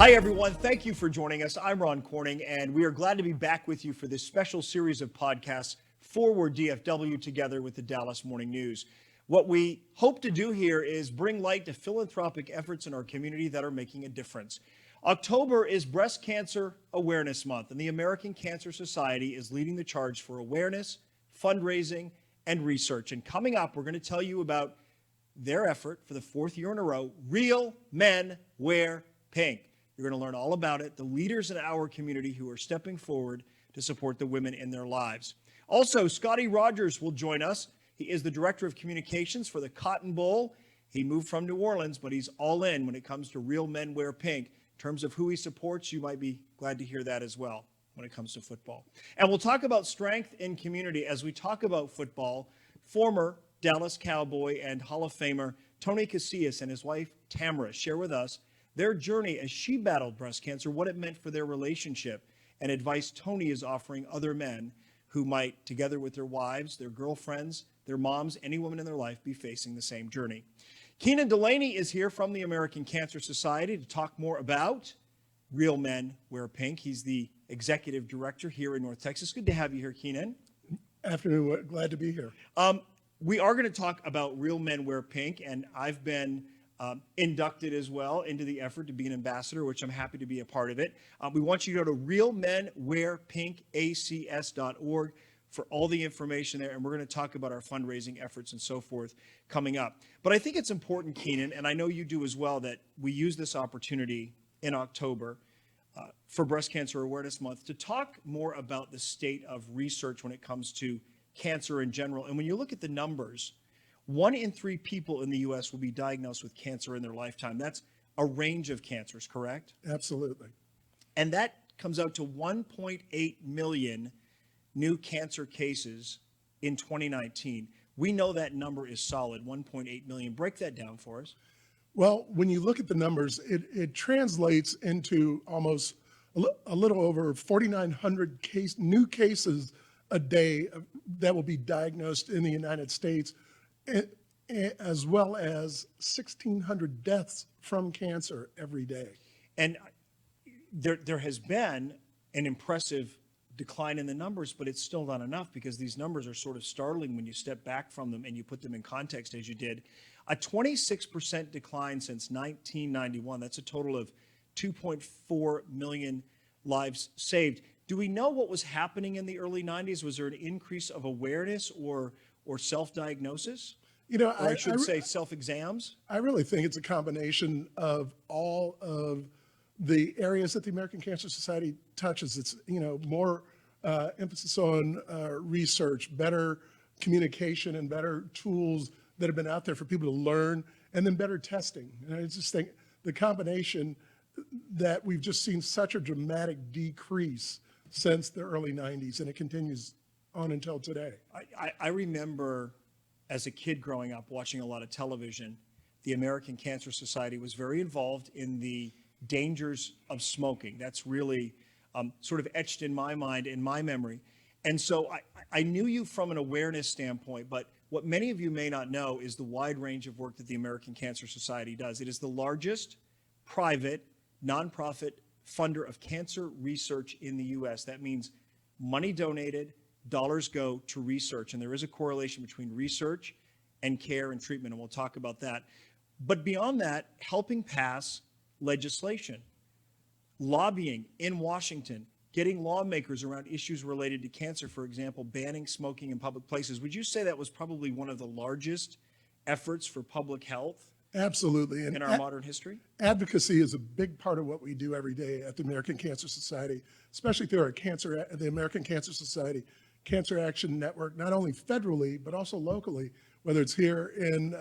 Hi, everyone. Thank you for joining us. I'm Ron Corning, and we are glad to be back with you for this special series of podcasts, Forward DFW, together with the Dallas Morning News. What we hope to do here is bring light to philanthropic efforts in our community that are making a difference. October is Breast Cancer Awareness Month, and the American Cancer Society is leading the charge for awareness, fundraising, and research. And coming up, we're going to tell you about their effort for the fourth year in a row, Real Men Wear Pink. You're going to learn all about it, the leaders in our community who are stepping forward to support the women in their lives. Also, Scotty Rogers will join us. He is the Director of Communications for the Cotton Bowl. He moved from New Orleans, but he's all in when it comes to Real Men Wear Pink. In terms of who he supports, you might be glad to hear that as well when it comes to football. And we'll talk about strength in community as we talk about football. Former Dallas Cowboy and Hall of Famer Tony Casillas and his wife Tamara share with us their journey as she battled breast cancer, what it meant for their relationship, and advice Tony is offering other men who might, together with their wives, their girlfriends, their moms, any woman in their life, be facing the same journey. Keenan Delaney is here from the American Cancer Society to talk more about Real Men Wear Pink. He's the executive director here in North Texas. Good to have you here, Keenan. Afternoon. Glad to be here. We are going to talk about Real Men Wear Pink, and I've been inducted as well into the effort to be an ambassador, which I'm happy to be a part of it. We want you to go to realmenwearpinkacs.org for all the information there, and we're going to talk about our fundraising efforts and so forth coming up. But I think it's important, Keenan, and I know you do as well, that we use this opportunity in October for Breast Cancer Awareness Month to talk more about the state of research when it comes to cancer in general. And when you look at the numbers, 1 in 3 people in the U.S. will be diagnosed with cancer in their lifetime. That's a range of cancers, correct? Absolutely. And that comes out to 1.8 million new cancer cases in 2019. We know that number is solid, 1.8 million. Break that down for us. Well, when you look at the numbers, it translates into almost a little over 4,900 new cases a day that will be diagnosed in the United States, as well as 1,600 deaths from cancer every day. And there has been an impressive decline in the numbers, but it's still not enough because these numbers are sort of startling when you step back from them and you put them in context as you did. A 26% decline since 1991. That's a total of 2.4 million lives saved. Do we know what was happening in the early 90s? Was there an increase of awareness or self-diagnosis? Or I should say self-exams? I really think it's a combination of all of the areas that the American Cancer Society touches. It's, more emphasis on research, better communication, and better tools that have been out there for people to learn, and then better testing. And I just think the combination that we've just seen such a dramatic decrease since the early 90s, and it continues on until today. I remember as a kid growing up watching a lot of television, the American Cancer Society was very involved in the dangers of smoking. That's really sort of etched in my mind, in my memory. And so I knew you from an awareness standpoint, but what many of you may not know is the wide range of work that the American Cancer Society does. It is the largest private nonprofit funder of cancer research in the U.S. That means money donated, dollars go to research, and there is a correlation between research and care and treatment, and we'll talk about that. But beyond that, helping pass legislation, lobbying in Washington, getting lawmakers around issues related to cancer, for example, banning smoking in public places. Would you say that was probably one of the largest efforts for public health? Absolutely. In our modern history? Advocacy is a big part of what we do every day at the American Cancer Society, especially through the American Cancer Society Cancer Action Network, not only federally, but also locally, whether it's here in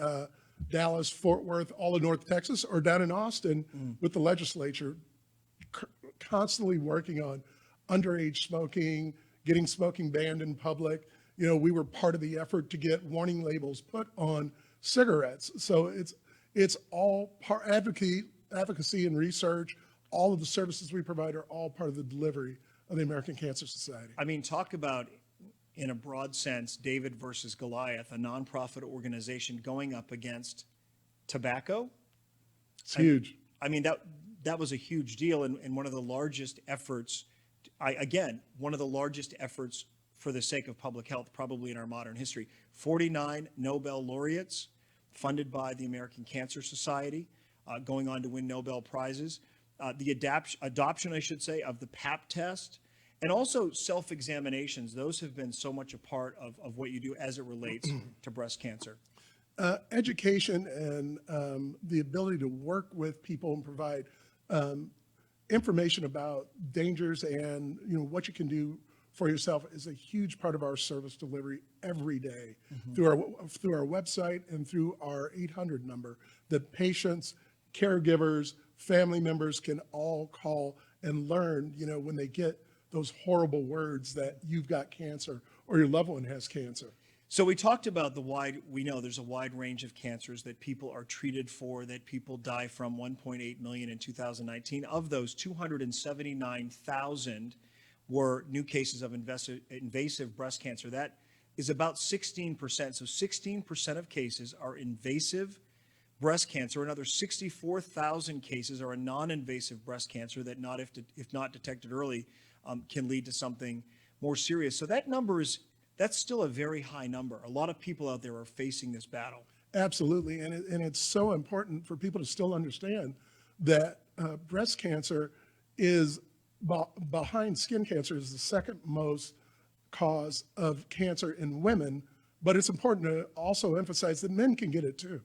Dallas, Fort Worth, all of North Texas, or down in Austin with the legislature, constantly working on underage smoking, getting smoking banned in public. We were part of the effort to get warning labels put on cigarettes. So it's all part advocacy and research. All of the services we provide are all part of the delivery of the American Cancer Society. I mean, talk about, in a broad sense, David versus Goliath, a nonprofit organization going up against tobacco. It's huge. I mean, that was a huge deal and one of the largest efforts, one of the largest efforts for the sake of public health, probably in our modern history. 49 Nobel laureates funded by the American Cancer Society, going on to win Nobel Prizes. The adoption, I should say, of the Pap test, and also self-examinations. Those have been so much a part of what you do as it relates to breast cancer. Education and the ability to work with people and provide information about dangers and what you can do for yourself is a huge part of our service delivery every day through our website and through our 800 number that patients, caregivers, family members can all call and learn, when they get those horrible words that you've got cancer or your loved one has cancer. So we talked about we know there's a wide range of cancers that people are treated for, that people die from, 1.8 million in 2019. Of those, 279,000 were new cases of invasive breast cancer. That is about 16%. So 16% of cases are invasive breast cancer. Another 64,000 cases are a non-invasive breast cancer that, if not detected early, can lead to something more serious. So that's still a very high number. A lot of people out there are facing this battle. Absolutely, and it's so important for people to still understand that breast cancer is behind skin cancer is the second most cause of cancer in women, but it's important to also emphasize that men can get it too.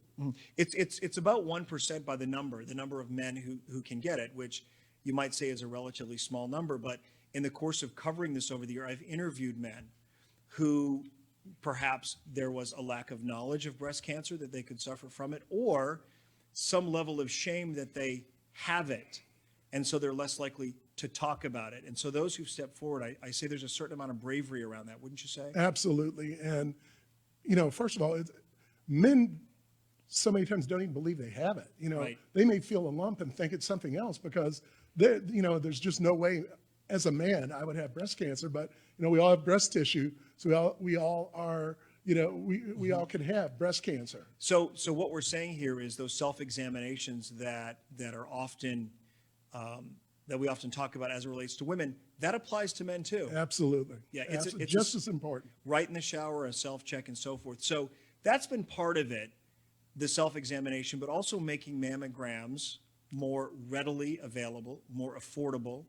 It's about 1% by the number of men who can get it, which you might say is a relatively small number, but in the course of covering this over the year, I've interviewed men who perhaps there was a lack of knowledge of breast cancer, that they could suffer from it, or some level of shame that they have it, and so they're less likely to talk about it. And so those who've stepped forward, I say there's a certain amount of bravery around that, wouldn't you say? Absolutely. And, first of all, men so many times don't even believe they have it. Right. They may feel a lump and think it's something else because, there's just no way as a man I would have breast cancer, but, we all have breast tissue. So we all are, we all can have breast cancer. So what we're saying here is those self-examinations that are often, that we often talk about as it relates to women, that applies to men too. Absolutely. Yeah, it's just as important. Right in the shower, a self-check and so forth. So that's been part of it, the self-examination, but also making mammograms more readily available, more affordable,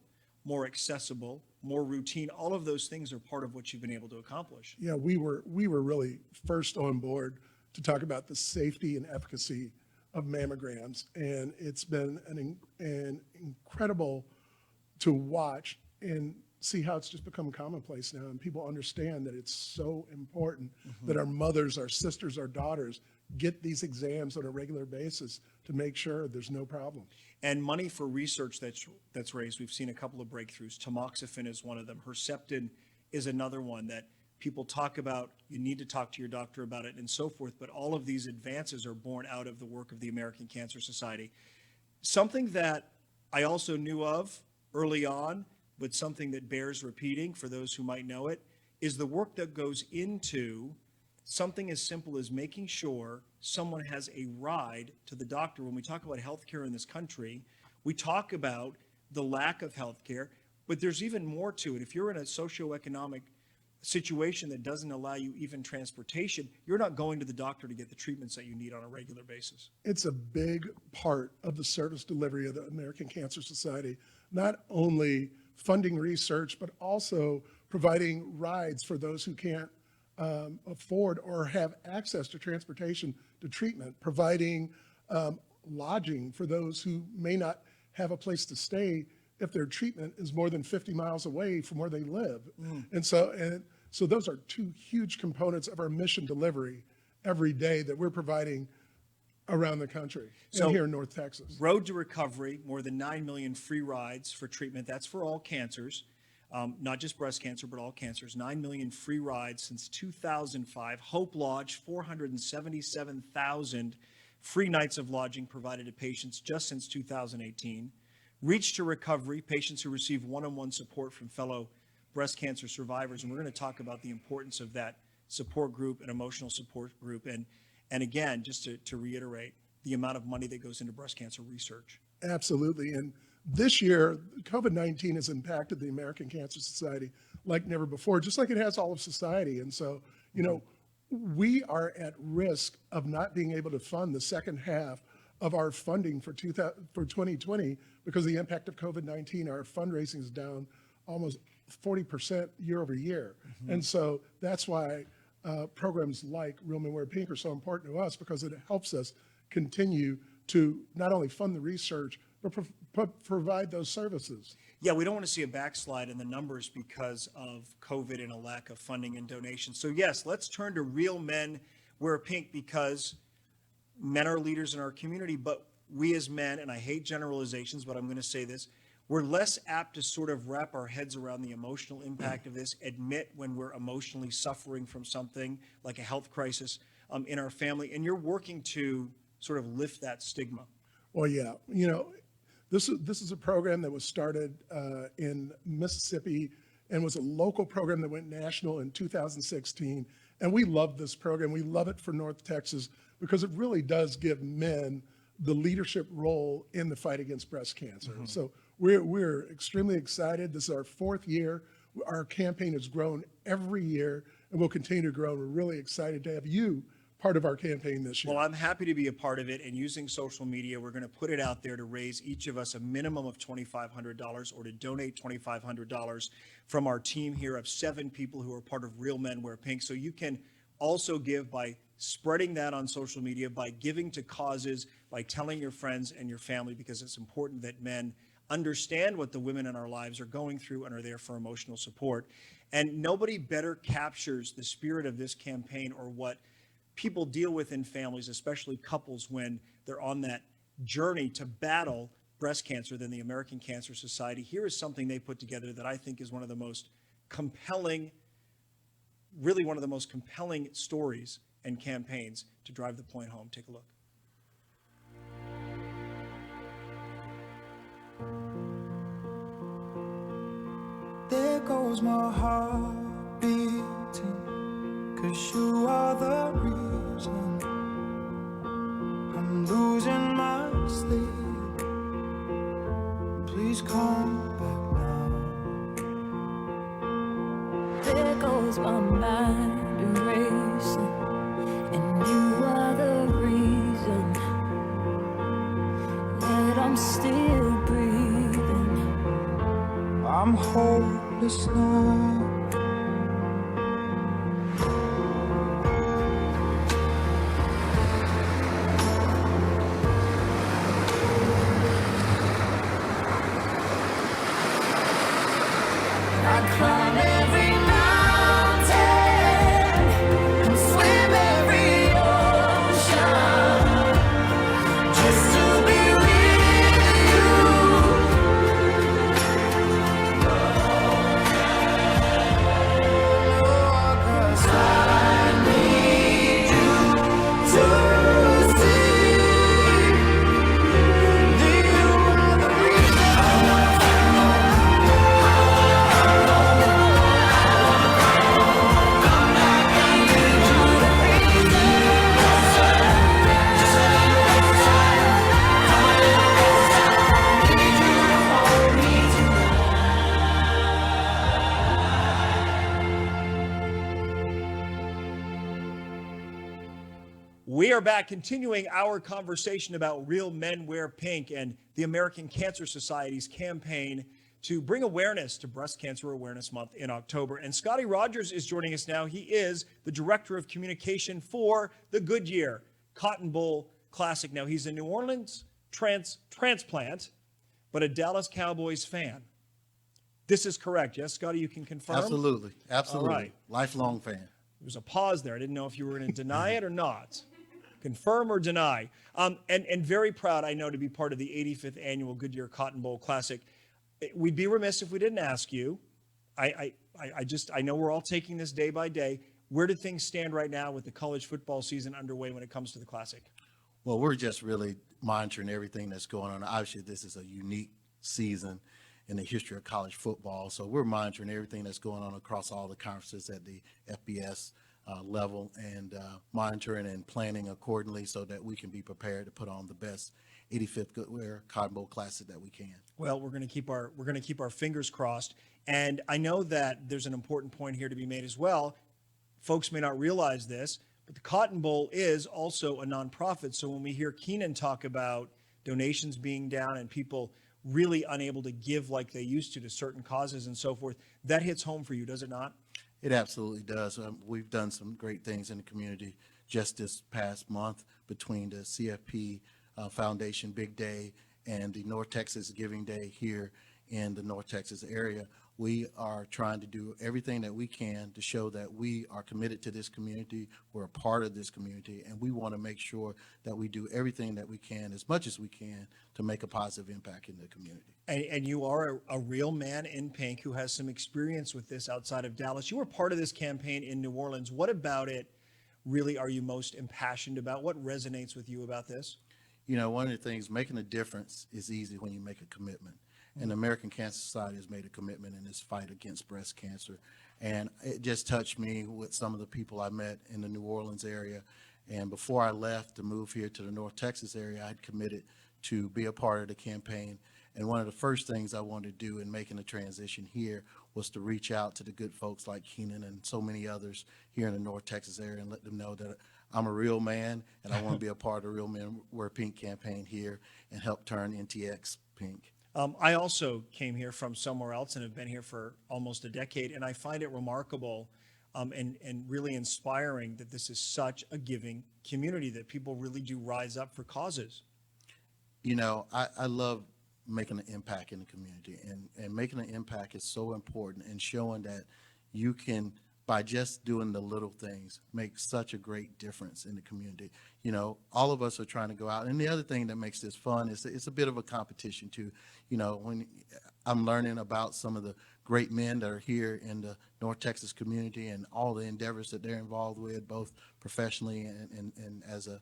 more accessible, more routine. All of those things are part of what you've been able to accomplish. Yeah, we were really first on board to talk about the safety and efficacy of mammograms, and it's been an incredible to watch and see how it's just become commonplace now, and people understand that it's so important that our mothers, our sisters, our daughters get these exams on a regular basis to make sure there's no problem. And money for research that's raised. We've seen a couple of breakthroughs. Tamoxifen is one of them. Herceptin is another one that people talk about. You need to talk to your doctor about it and so forth. But all of these advances are born out of the work of the American Cancer Society. Something that I also knew of early on, but something that bears repeating for those who might know it, is the work that goes into something as simple as making sure someone has a ride to the doctor. When we talk about healthcare in this country, we talk about the lack of healthcare, but there's even more to it. If you're in a socioeconomic situation that doesn't allow you even transportation, you're not going to the doctor to get the treatments that you need on a regular basis. It's a big part of the service delivery of the American Cancer Society, not only funding research, but also providing rides for those who can't afford or have access to transportation to treatment, providing lodging for those who may not have a place to stay if their treatment is more than 50 miles away from where they live. And so those are two huge components of our mission delivery every day that we're providing around the country and here in North Texas. Road to Recovery, more than 9 million free rides for treatment. That's for all cancers. Not just breast cancer, but all cancers. 9 million free rides since 2005. Hope Lodge, 477,000 free nights of lodging provided to patients just since 2018. Reach to Recovery, patients who receive one-on-one support from fellow breast cancer survivors. And we're going to talk about the importance of that support group and emotional support group. And again, just to reiterate, the amount of money that goes into breast cancer research. Absolutely. And this year, COVID-19 has impacted the American Cancer Society like never before, just like it has all of society. And so, we are at risk of not being able to fund the second half of our funding for 2020 because of the impact of COVID-19. Our fundraising is down almost 40% year over year. And so that's why programs like Real Men Wear Pink are so important to us, because it helps us continue to not only fund the research, but provide those services. Yeah, we don't want to see a backslide in the numbers because of COVID and a lack of funding and donations. So yes, let's turn to Real Men Wear Pink, because men are leaders in our community, but we as men, and I hate generalizations, but I'm going to say this, we're less apt to sort of wrap our heads around the emotional impact of this, admit when we're emotionally suffering from something like a health crisis in our family. And you're working to sort of lift that stigma. Well, yeah, this is a program that was started in Mississippi and was a local program that went national in 2016. And we love this program. We love it for North Texas because it really does give men the leadership role in the fight against breast cancer. So we're extremely excited. This is our fourth year. Our campaign has grown every year and will continue to grow. We're really excited to have you part of our campaign this year. Well, I'm happy to be a part of it, and using social media, we're going to put it out there to raise each of us a minimum of $2,500, or to donate $2,500 from our team here of 7 people who are part of Real Men Wear Pink. So you can also give by spreading that on social media, by giving to causes, by telling your friends and your family, because it's important that men understand what the women in our lives are going through and are there for emotional support. And nobody better captures the spirit of this campaign, or what people deal with in families, especially couples, when they're on that journey to battle breast cancer, than the American Cancer Society. Here is something they put together that I think is one of the most compelling, really one of the most compelling stories and campaigns to drive the point home. Take a look. There goes my heart beating, 'cause you are the reason I'm losing my sleep. Please come back now. There goes my mind erasing, and you are the reason that I'm still breathing. I'm hopeless now. I climb every mountain and swim every ocean just to be with you. Lord, 'cause I need you to see that you are the reason. We are back, continuing our conversation about Real Men Wear Pink and the American Cancer Society's campaign to bring awareness to Breast Cancer Awareness Month in October. And Scotty Rogers is joining us now. He is the Director of Communication for the Goodyear Cotton Bowl Classic. Now, he's a New Orleans transplant, but a Dallas Cowboys fan. This is correct, yes, Scotty? You can confirm? Absolutely. Absolutely. All right. Lifelong fan. There was a pause there. I didn't know if you were going to deny it or not. Confirm or deny. And very proud, I know, to be part of the 85th annual Goodyear Cotton Bowl Classic. We'd be remiss if we didn't ask you. I know we're all taking this day by day. Where do things stand right now with the college football season underway when it comes to the Classic? Well, we're just really monitoring everything that's going on. Obviously, this is a unique season in the history of college football. So we're monitoring everything that's going on across all the conferences at the FBS level, and monitoring and planning accordingly so that we can be prepared to put on the best 85th Goodwear Cotton Bowl Classic that we can. Well, we're going to keep our fingers crossed. And I know that there's an important point here to be made as well. Folks may not realize this, but the Cotton Bowl is also a nonprofit. So when we hear Keenan talk about donations being down and people really unable to give like they used to certain causes and so forth, that hits home for you, does it not? It absolutely does. We've done some great things in the community just this past month between the CFP Foundation Big Day and the North Texas Giving Day here in the North Texas area. We are trying to do everything that we can to show that we are committed to this community, we're a part of this community, and we want to make sure that we do everything that we can, as much as we can, to make a positive impact in the community. And you are a real man in pink who has some experience with this outside of Dallas. You were part of this campaign in New Orleans. What about it really are you most impassioned about? What resonates with you about this? You know, one of the things, making a difference is easy when you make a commitment. And the American Cancer Society has made a commitment in this fight against breast cancer. And it just touched me with some of the people I met in the New Orleans area. And before I left to move here to the North Texas area, I had committed to be a part of the campaign. And one of the first things I wanted to do in making the transition here was to reach out to the good folks like Keenan and so many others here in the North Texas area and let them know that I'm a real man and I want to be a part of the Real Men Wear Pink campaign here and help turn NTX pink. I also came here from somewhere else and have been here for almost a decade, and I find it remarkable and really inspiring that this is such a giving community, that people really do rise up for causes. You know, I love making an impact in the community, and making an impact is so important, and showing that you can, by just doing the little things, make such a great difference in the community. You know, all of us are trying to go out. And the other thing that makes this fun is it's a bit of a competition too. You know, when I'm learning about some of the great men that are here in the North Texas community and all the endeavors that they're involved with, both professionally and as a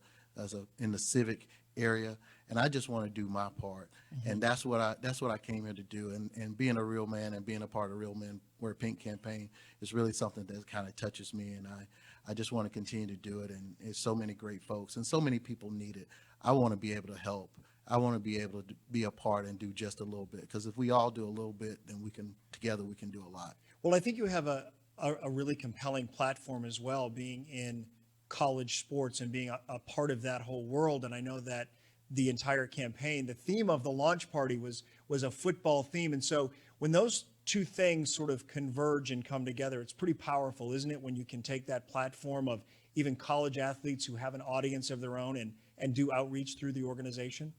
in the civic area, and I just want to do my part. And that's what I came here to do. And being a real man and being a part of Real Men Wear Pink campaign is really something that kind of touches me, and I just want to continue to do it. And it's so many great folks and so many people need it. I want to be able to help. I want to be able to be a part and do just a little bit, because if we all do a little bit, then together we can do a lot. Well, I think you have a really compelling platform as well, being in college sports and being a part of that whole world. And I know that the entire campaign, the theme of the launch party was a football theme. And so when those two things sort of converge and come together, it's pretty powerful, isn't it? When you can take that platform of even college athletes who have an audience of their own and do outreach through the organization.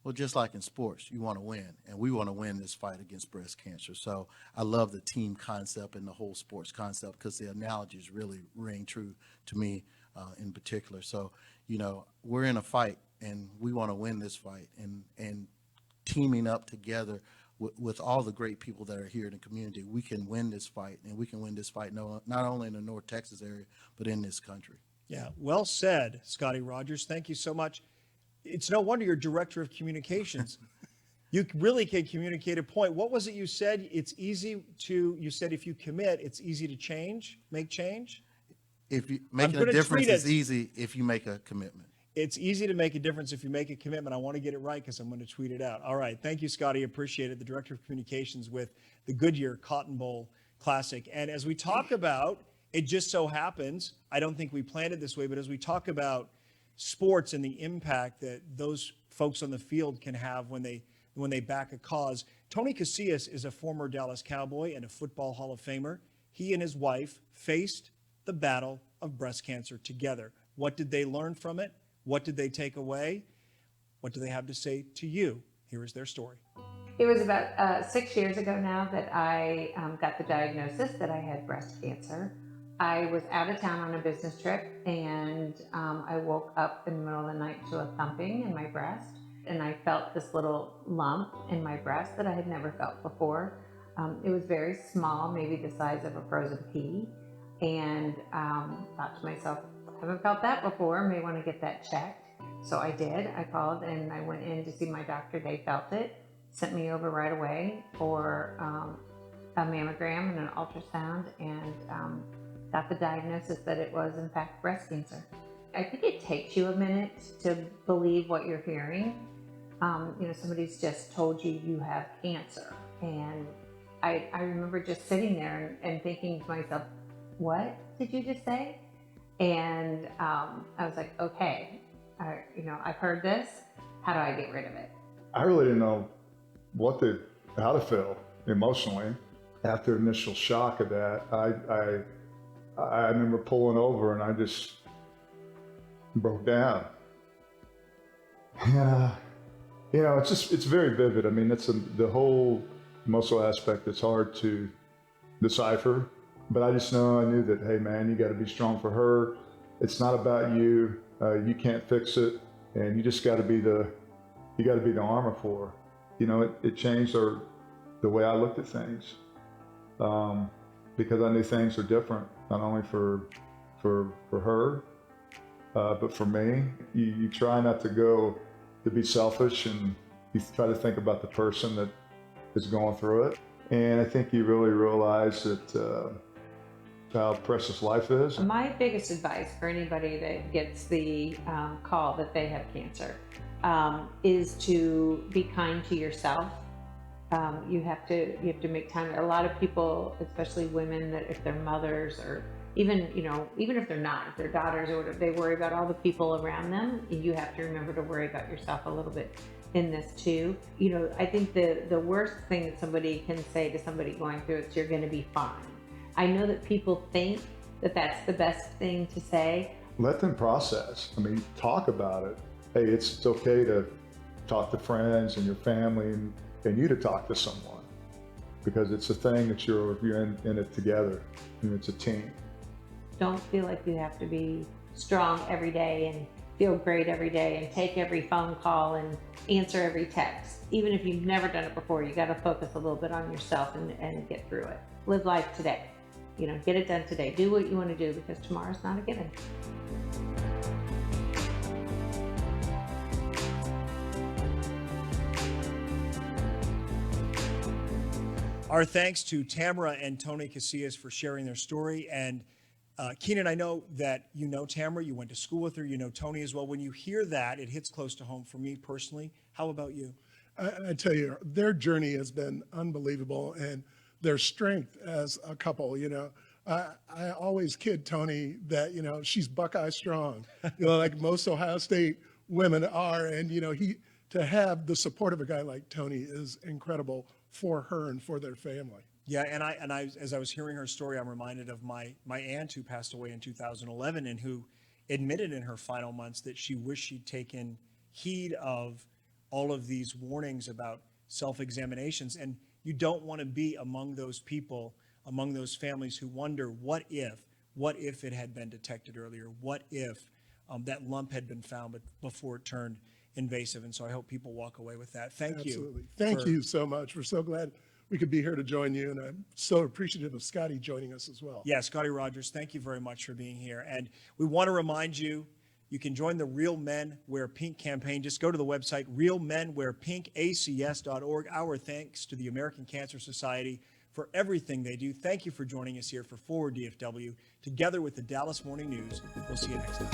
Well, just like in sports, you want to win, and we want to win this fight against breast cancer. So I love the team concept and the whole sports concept, because the analogies really ring true to me in particular. So, you know, we're in a fight, and we want to win this fight, and teaming up together with all the great people that are here in the community, we can win this fight, and we can win this fight not only in the North Texas area, but in this country. Yeah, well said, Scotty Rogers. Thank you so much. It's no wonder you're director of communications. You really can communicate a point. What was it you said? You said if you commit, it's easy to make change? If you making a difference is easy if you make a commitment. It's easy to make a difference if you make a commitment. I want to get it right because I'm going to tweet it out. All right. Thank you, Scotty. Appreciate it. The director of communications with the Goodyear Cotton Bowl Classic. And as we talk about, it just so happens, I don't think we planned it this way, but as we talk about sports and the impact that those folks on the field can have when they back a cause, Tony Casillas is a former Dallas Cowboy and a Football Hall of Famer. He and his wife faced the battle of breast cancer together. What did they learn from it? What did they take away? What do they have to say to you? Here is their story. It was about 6 years ago now that I got the diagnosis that I had breast cancer. I was out of town on a business trip, and I woke up in the middle of the night to a thumping in my breast, and I felt this little lump in my breast that I had never felt before. It was very small, maybe the size of a frozen pea, and thought to myself, I haven't felt that before, may want to get that checked. So I did. I called and I went in to see my doctor. They felt it, sent me over right away for a mammogram and an ultrasound, and got the diagnosis that it was in fact breast cancer. I think it takes you a minute to believe what you're hearing. somebody's just told you you have cancer. And I remember just sitting there and thinking to myself, what did you just say? And I was like, okay, I've heard this. How do I get rid of it? I really didn't know how to feel emotionally after initial shock of that. I remember pulling over and I just broke down. Yeah, it's very vivid. I mean, the whole emotional aspect that's hard to decipher. But I knew that, hey man, you got to be strong for her. It's not about you. You can't fix it, and you just got to be the armor for her. It changed the way I looked at things, because I knew things are different, not only for her, but for me. You try not to be selfish, and you try to think about the person that is going through it. And I think you really realize that how precious life is. My biggest advice for anybody that gets the call that they have cancer is to be kind to yourself. You have to make time. A lot of people, especially women, that if they're mothers or even if they're not, if they're daughters or whatever, they worry about all the people around them. You have to remember to worry about yourself a little bit in this too. I think the worst thing that somebody can say to somebody going through it is, you're going to be fine. I know that people think that that's the best thing to say. Let them process. I mean, talk about it. Hey, it's okay to talk to friends and your family and you to talk to someone, because it's a thing that you're in it together, and it's a team. Don't feel like you have to be strong every day and feel great every day and take every phone call and answer every text. Even if you've never done it before, you got to focus a little bit on yourself and get through it. Live life today. Get it done today. Do what you want to do, because tomorrow's not a given. Our thanks to Tamara and Tony Casillas for sharing their story. And Keenan, I know that you know Tamara, you went to school with her, you know Tony as well. When you hear that, it hits close to home for me personally. How about you? I tell you, their journey has been unbelievable, and their strength as a couple. I always kid Tony that she's Buckeye strong, like most Ohio State women are, and to have the support of a guy like Tony is incredible for her and for their family. Yeah, and I as I was hearing her story, I'm reminded of my aunt who passed away in 2011 and who admitted in her final months that she wished she'd taken heed of all of these warnings about self-examinations. And you don't want to be among those people, among those families who wonder, what if it had been detected earlier? What if that lump had been found before it turned invasive? And so I hope people walk away with that. Thank you. Absolutely. Thank you so much. We're so glad we could be here to join you, and I'm so appreciative of Scotty joining us as well. Yeah, Scotty Rogers, thank you very much for being here. And we want to remind you, you can join the Real Men Wear Pink campaign. Just go to the website, realmenwearpinkacs.org. Our thanks to the American Cancer Society for everything they do. Thank you for joining us here for Forward DFW, together with the Dallas Morning News. We'll see you next time.